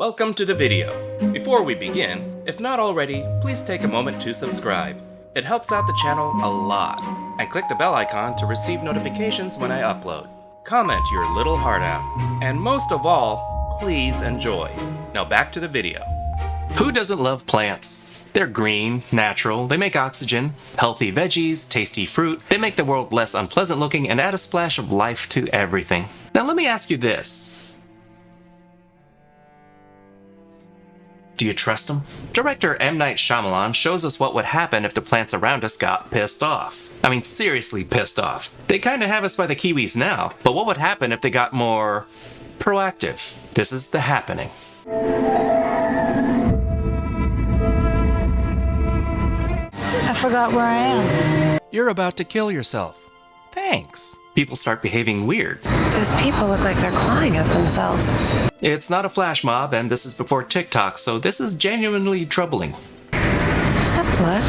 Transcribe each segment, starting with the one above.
Welcome to the video. Before we begin, if not already, please take a moment to subscribe. It helps out the channel a lot. And click the bell icon to receive notifications when I upload. Comment your little heart out. And most of all, please enjoy. Now back to the video. Who doesn't love plants? They're green, natural, they make oxygen, healthy veggies, tasty fruit, they make the world less unpleasant looking and add a splash of life to everything. Now let me ask you this. Do you trust them? Director M. Night Shyamalan shows us what would happen if the plants around us got pissed off. I mean, seriously pissed off. They kinda have us by the kiwis now, but what would happen if they got more proactive? This is The Happening. I forgot where I am. You're about to kill yourself. Thanks. People start behaving weird. Those people look like they're clawing at themselves. It's not a flash mob, and this is before TikTok, so this is genuinely troubling. Is that blood?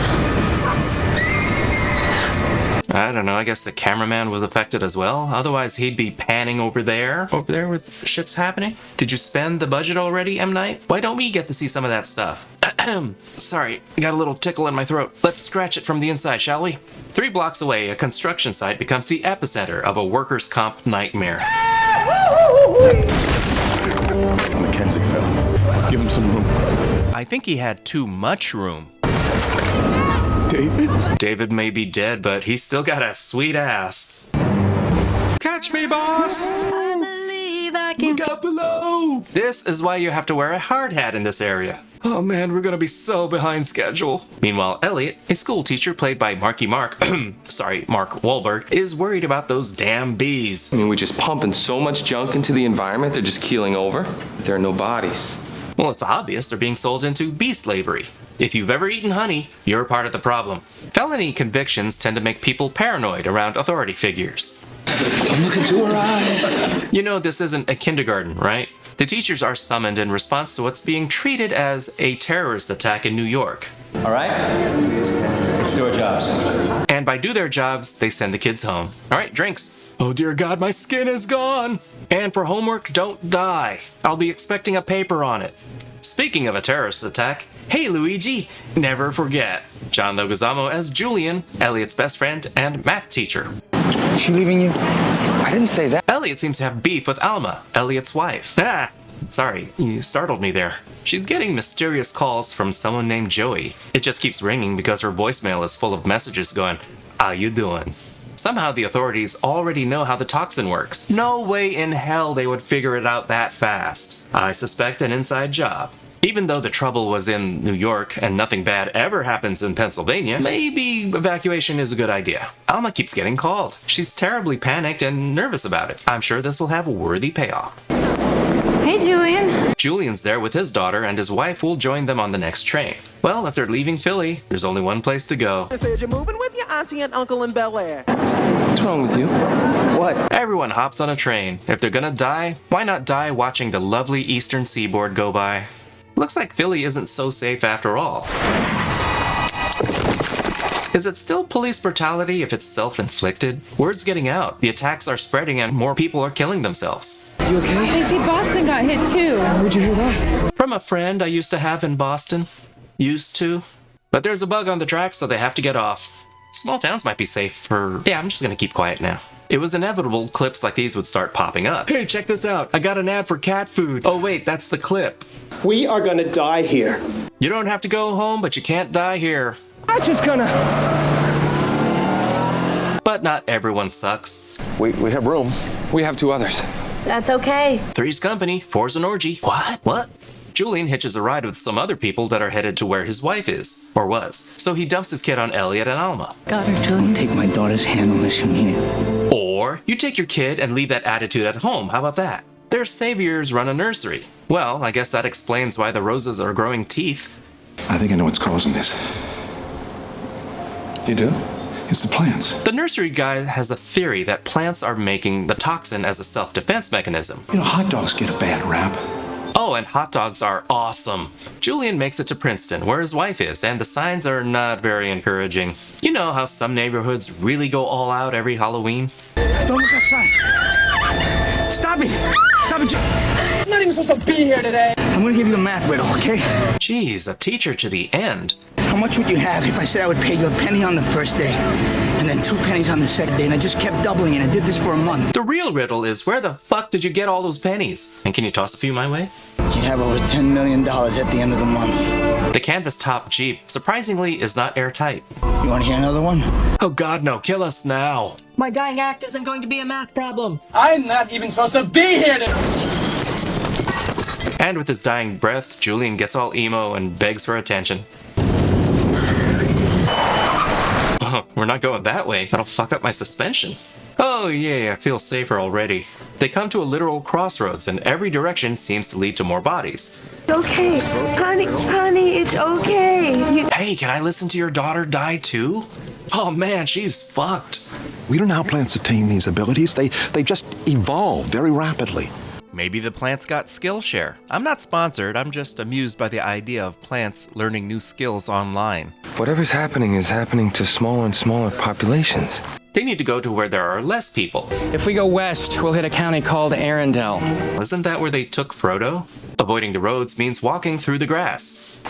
I don't know, I guess the cameraman was affected as well. Otherwise, he'd be panning over there where shit's happening. Did you spend the budget already, M. Night? Why don't we get to see some of that stuff? Sorry, I got a little tickle in my throat. Let's scratch it from the inside, shall we? 3 blocks away, a construction site becomes the epicenter of a workers' comp nightmare. Mackenzie fell. Give him some room. I think he had too much room. David? David may be dead, but he's still got a sweet ass. Catch me, boss! I believe I can. Look out below! This is why you have to wear a hard hat in this area. Oh man, we're gonna be so behind schedule. Meanwhile, Elliot, a school teacher played by Marky Mark, Mark Wahlberg, is worried about those damn bees. I mean, we're just pumping so much junk into the environment, they're just keeling over. There are no bodies. Well, it's obvious they're being sold into bee slavery. If you've ever eaten honey, you're part of the problem. Felony convictions tend to make people paranoid around authority figures. Don't look into her eyes. You know this isn't a kindergarten, right? The teachers are summoned in response to what's being treated as a terrorist attack in New York. All right, let's do our jobs. And by do their jobs, they send the kids home. All right, drinks. Oh dear God, my skin is gone. And for homework, don't die. I'll be expecting a paper on it. Speaking of a terrorist attack, hey Luigi, never forget. John Leguizamo as Julian, Elliot's best friend and math teacher. Is she leaving you? I didn't say that. Elliot seems to have beef with Alma, Elliot's wife. Sorry, you startled me there. She's getting mysterious calls from someone named Joey. It just keeps ringing because her voicemail is full of messages going, "How you doing?" Somehow the authorities already know how the toxin works. No way in hell they would figure it out that fast. I suspect an inside job. Even though the trouble was in New York and nothing bad ever happens in Pennsylvania, maybe evacuation is a good idea. Alma keeps getting called. She's terribly panicked and nervous about it. I'm sure this will have a worthy payoff. Hey, Julian. Julian's there with his daughter and his wife will join them on the next train. Well, if they're leaving Philly, there's only one place to go. They said you're moving with your auntie and uncle in Bel Air. What's wrong with you? What? Everyone hops on a train. If they're gonna die, why not die watching the lovely eastern seaboard go by? Looks like Philly isn't so safe after all. Is it still police brutality if it's self-inflicted? Word's getting out. The attacks are spreading and more people are killing themselves. You okay? They see Boston got hit too. Where'd you hear that? From a friend I used to have in Boston. Used to. But there's a bug on the track, so they have to get off. Small towns might be safe for... Yeah, I'm just gonna keep quiet now. It was inevitable clips like these would start popping up. Hey, check this out. I got an ad for cat food. Oh wait, that's the clip. We are gonna die here. You don't have to go home, but you can't die here. I just gonna... But not everyone sucks. We have room. We have 2 others. That's okay. 3's company, 4's an orgy. What? Julian hitches a ride with some other people that are headed to where his wife is, or was. So he dumps his kid on Elliot and Alma. Got her, Julian. Take my daughter's hand unless you mean it. Or you take your kid and leave that attitude at home. How about that? Their saviors run a nursery. Well, I guess that explains why the roses are growing teeth. I think I know what's causing this. You do? It's the plants. The nursery guy has a theory that plants are making the toxin as a self-defense mechanism. You know, hot dogs get a bad rap. Oh, and hot dogs are awesome. Julian makes it to Princeton, where his wife is, and the signs are not very encouraging. You know how some neighborhoods really go all out every Halloween? Don't look outside. Stop it! Stop it! I'm not even supposed to be here today. I'm gonna give you a math riddle, okay? Jeez, a teacher to the end. How much would you have if I said I would pay you a penny on the first day, and then 2 pennies on the second day, and I just kept doubling it? I did this for a month. The real riddle is, where the fuck did you get all those pennies? And can you toss a few my way? You'd have over $10 million at the end of the month. The canvas top Jeep, surprisingly, is not airtight. You wanna hear another one? Oh god, no, kill us now. My dying act isn't going to be a math problem. I'm not even supposed to be here today. And with his dying breath, Julian gets all emo and begs for attention. Oh, we're not going that way. That'll fuck up my suspension. Oh yeah, I feel safer already. They come to a literal crossroads and every direction seems to lead to more bodies. Okay, honey, it's okay. Hey, can I listen to your daughter die too? Oh man, she's fucked. We don't know how plants attain these abilities. They just evolve very rapidly. Maybe the plants got Skillshare. I'm not sponsored, I'm just amused by the idea of plants learning new skills online. Whatever's happening is happening to smaller and smaller populations. They need to go to where there are less people. If we go west, we'll hit a county called Arundel. Wasn't that where they took Frodo? Avoiding the roads means walking through the grass.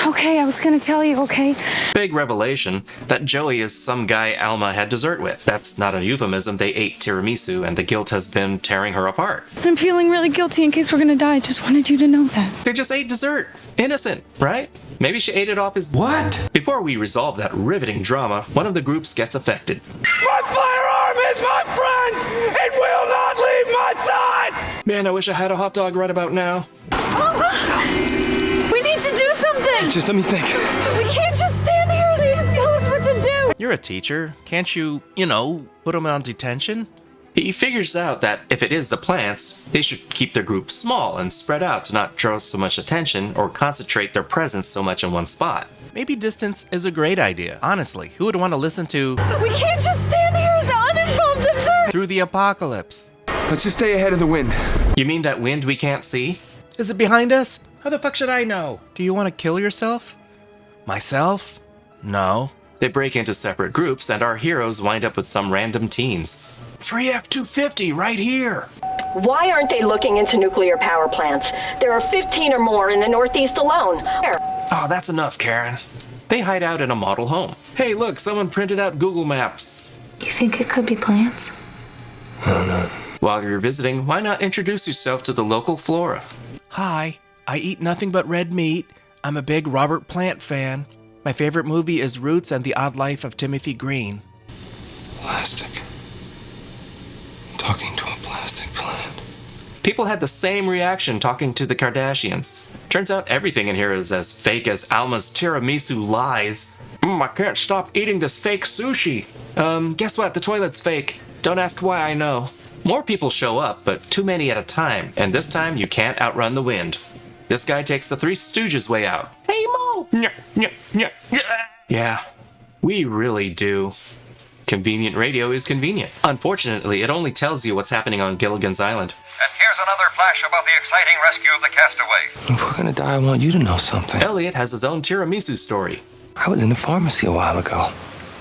Okay, I was gonna tell you, okay? Big revelation that Joey is some guy Alma had dessert with. That's not a euphemism, they ate tiramisu and the guilt has been tearing her apart. I'm feeling really guilty in case we're gonna die. Just wanted you to know that. They just ate dessert. Innocent, right? Maybe she ate it off his... What? Before we resolve that riveting drama, one of the groups gets affected. My firearm is my friend! It will not leave my side! Man, I wish I had a hot dog right about now. We need to do something! Just let me think. We can't just stand here. Please tell us what to do. You're a teacher. Can't you, put them on detention? He figures out that if it is the plants, they should keep their group small and spread out to not draw so much attention or concentrate their presence so much in one spot. Maybe distance is a great idea. Honestly, who would want to listen to We can't just stand here as uninformed observers. Through the Apocalypse? Let's just stay ahead of the wind. You mean that wind we can't see? Is it behind us? How the fuck should I know? Do you want to kill yourself? Myself? No. They break into separate groups and our heroes wind up with some random teens. Free F-250 right here! Why aren't they looking into nuclear power plants? There are 15 or more in the Northeast alone. Oh, that's enough, Karen. They hide out in a model home. Hey, look, someone printed out Google Maps. You think it could be plants? I don't know. While you're visiting, why not introduce yourself to the local flora? Hi, I eat nothing but red meat. I'm a big Robert Plant fan. My favorite movie is Roots and the Odd Life of Timothy Green. Plastic. Talking to a plastic plant. People had the same reaction talking to the Kardashians. Turns out everything in here is as fake as Alma's tiramisu lies. I can't stop eating this fake sushi. Guess what? The toilet's fake. Don't ask why, I know. More people show up, but too many at a time, and this time you can't outrun the wind. This guy takes the Three Stooges way out. Hey, Mo! Yeah, we really do. Convenient radio is convenient. Unfortunately, it only tells you what's happening on Gilligan's Island. And here's another flash about the exciting rescue of the castaway. If we're gonna die, I want you to know something. Elliot has his own tiramisu story. I was in a pharmacy a while ago.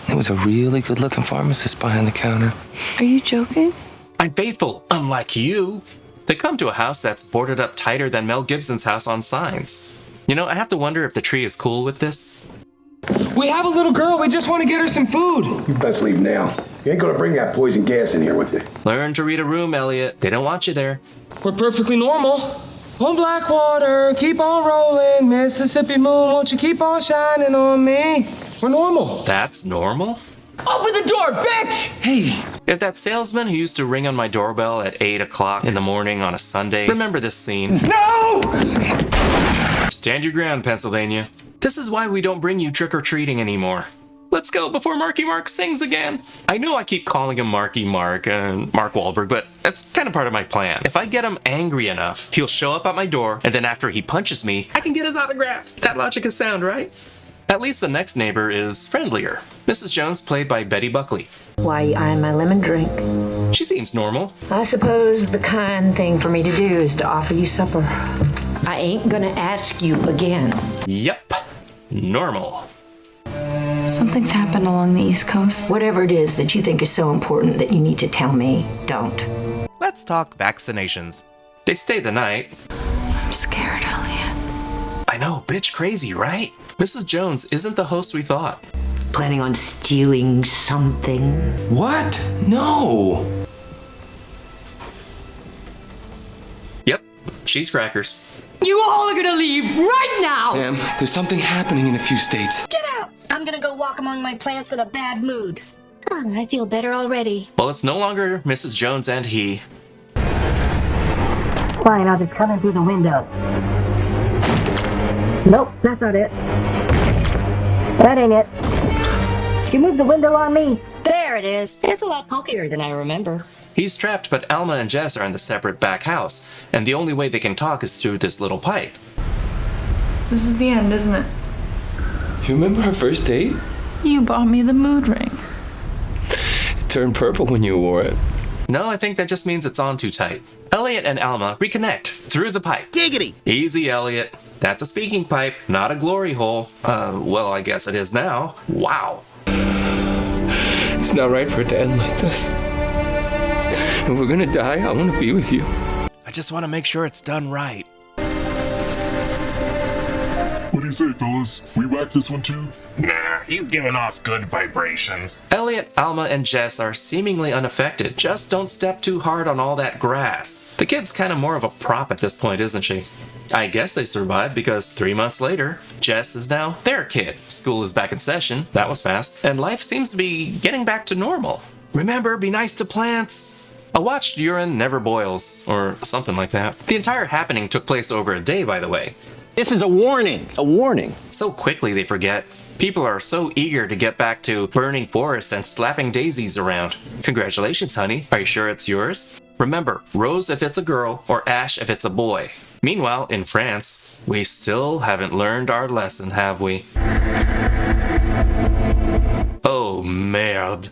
There was a really good-looking pharmacist behind the counter. Are you joking? I'm faithful, unlike you. They come to a house that's boarded up tighter than Mel Gibson's house on Signs. I have to wonder if the tree is cool with this. We have a little girl. We just want to get her some food. You best leave now. You ain't gonna bring that poison gas in here with you. Learn to read a room, Elliot. They don't want you there. We're perfectly normal. Oh, Blackwater, keep on rolling. Mississippi moon, won't you keep on shining on me? We're normal. That's normal? Open the door, bitch! Hey. If that salesman who used to ring on my doorbell at 8 o'clock in the morning on a Sunday, remember this scene. No! Stand your ground, Pennsylvania. This is why we don't bring you trick-or-treating anymore. Let's go before Marky Mark sings again. I know I keep calling him Marky Mark and Mark Wahlberg, but that's kind of part of my plan. If I get him angry enough, he'll show up at my door, and then after he punches me, I can get his autograph. That logic is sound, right? At least the next neighbor is friendlier. Mrs. Jones, played by Betty Buckley. Why you eyeing my lemon drink? She seems normal. I suppose the kind thing for me to do is to offer you supper. I ain't gonna ask you again. Yep. Normal. Something's happened along the East Coast. Whatever it is that you think is so important that you need to tell me, don't. Let's talk vaccinations. They stay the night. I'm scared, Elliot. I know, bitch crazy, right? Mrs. Jones isn't the host we thought. Planning on stealing something? What? No. Yep, cheese crackers. You all are gonna leave right now! Ma'am, there's something happening in a few states. Get out! I'm gonna go walk among my plants in a bad mood. Oh, I feel better already. Well, it's no longer Mrs. Jones and he. Fine, I'll just come in through the window. Nope, that's not it. That ain't it. She moved the window on me. There it is. It's a lot pokier than I remember. He's trapped, but Alma and Jess are in the separate back house, and the only way they can talk is through this little pipe. This is the end, isn't it? You remember our first date? You bought me the mood ring. It turned purple when you wore it. No, I think that just means it's on too tight. Elliot and Alma reconnect through the pipe. Giggity! Easy, Elliot. That's a speaking pipe, not a glory hole. Well, I guess it is now. Wow. It's not right for it to end like this. If we're gonna die, I want to be with you. I just want to make sure it's done right. What do you say, fellas? We whack this one too? Nah, he's giving off good vibrations. Elliot, Alma, and Jess are seemingly unaffected. Just don't step too hard on all that grass. The kid's kind of more of a prop at this point, isn't she? I guess they survived because 3 months later, Jess is now their kid. School is back in session, that was fast, and life seems to be getting back to normal. Remember, be nice to plants. A watched urine never boils, or something like that. The entire happening took place over a day, by the way. This is a warning. A warning. So quickly they forget. People are so eager to get back to burning forests and slapping daisies around. Congratulations, honey. Are you sure it's yours? Remember, rose if it's a girl, or ash if it's a boy. Meanwhile, in France, we still haven't learned our lesson, have we? Oh, merde.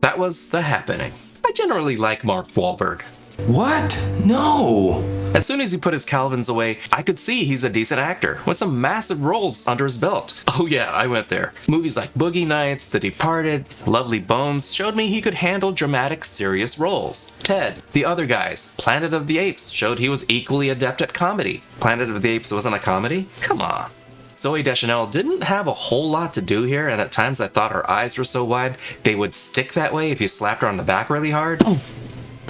That was The Happening. I generally like Mark Wahlberg. What? No. As soon as he put his Calvins away, I could see he's a decent actor, with some massive roles under his belt. Oh yeah, I went there. Movies like Boogie Nights, The Departed, Lovely Bones showed me he could handle dramatic, serious roles. Ted, The Other Guys, Planet of the Apes showed he was equally adept at comedy. Planet of the Apes wasn't a comedy? Come on. Zooey Deschanel didn't have a whole lot to do here, and at times I thought her eyes were so wide they would stick that way if you slapped her on the back really hard.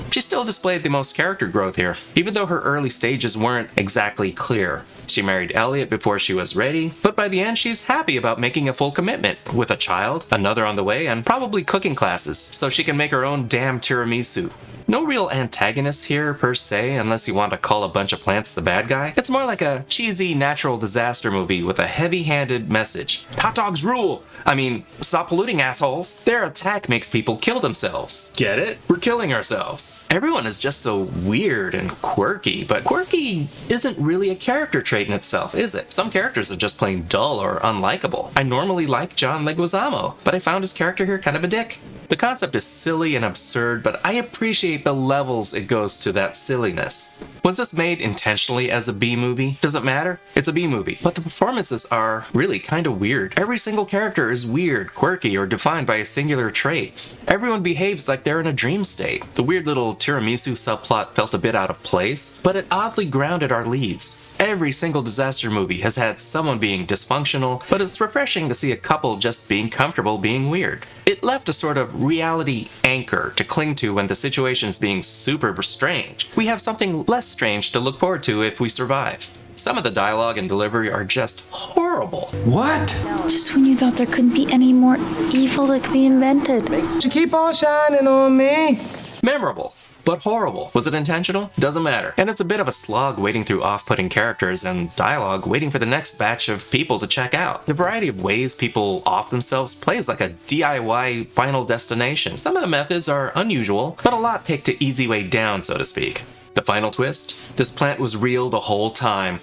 She still displayed the most character growth here, even though her early stages weren't exactly clear. She married Elliot before she was ready, but by the end she's happy about making a full commitment, with a child, another on the way, and probably cooking classes, so she can make her own damn tiramisu. No real antagonists here per se, unless you want to call a bunch of plants the bad guy. It's more like a cheesy natural disaster movie with a heavy-handed message. Hot dogs rule! I mean, stop polluting, assholes! Their attack makes people kill themselves. Get it? We're killing ourselves. Everyone is just so weird and quirky, but quirky isn't really a character trait in itself, is it? Some characters are just plain dull or unlikable. I normally like John Leguizamo, but I found his character here kind of a dick. The concept is silly and absurd, but I appreciate the levels it goes to that silliness. Was this made intentionally as a B movie? Does it matter? It's a B movie, but the performances are really kind of weird. Every single character is weird, quirky, or defined by a singular trait. Everyone behaves like they're in a dream state. The weird little tiramisu subplot felt a bit out of place, but it oddly grounded our leads. Every single disaster movie has had someone being dysfunctional, but it's refreshing to see a couple just being comfortable being weird. It left a sort of reality anchor to cling to when the situation is being super strange. We have something less strange to look forward to if we survive. Some of the dialogue and delivery are just horrible. What? Just when you thought there couldn't be any more evil that could be invented. You keep on shining on me. Memorable, but horrible. Was it intentional? Doesn't matter. And it's a bit of a slog waiting through off-putting characters and dialogue waiting for the next batch of people to check out. The variety of ways people off themselves plays like a DIY Final Destination. Some of the methods are unusual, but a lot take the easy way down, so to speak. The final twist? This plant was real the whole time.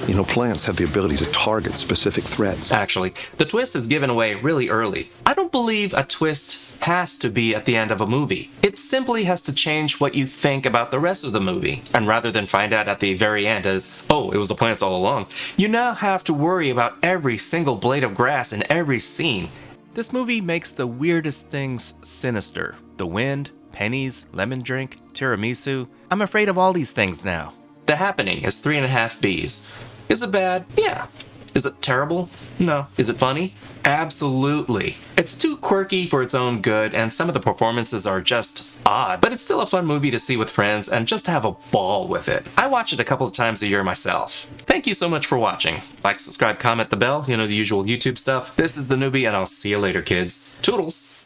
You know, plants have the ability to target specific threats. Actually, the twist is given away really early. I don't believe a twist has to be at the end of a movie. It simply has to change what you think about the rest of the movie. And rather than find out at the very end as, oh, it was the plants all along, you now have to worry about every single blade of grass in every scene. This movie makes the weirdest things sinister. The wind, pennies, lemon drink, tiramisu. I'm afraid of all these things now. The Happening is 3.5 Bs. Is it bad? Yeah. Is it terrible? No. Is it funny? Absolutely. It's too quirky for its own good, and some of the performances are just odd, but it's still a fun movie to see with friends and just have a ball with it. I watch it a couple of times a year myself. Thank you so much for watching. Like, subscribe, comment, the bell, you know, the usual YouTube stuff. This is theNewBee, and I'll see you later, kids. Toodles!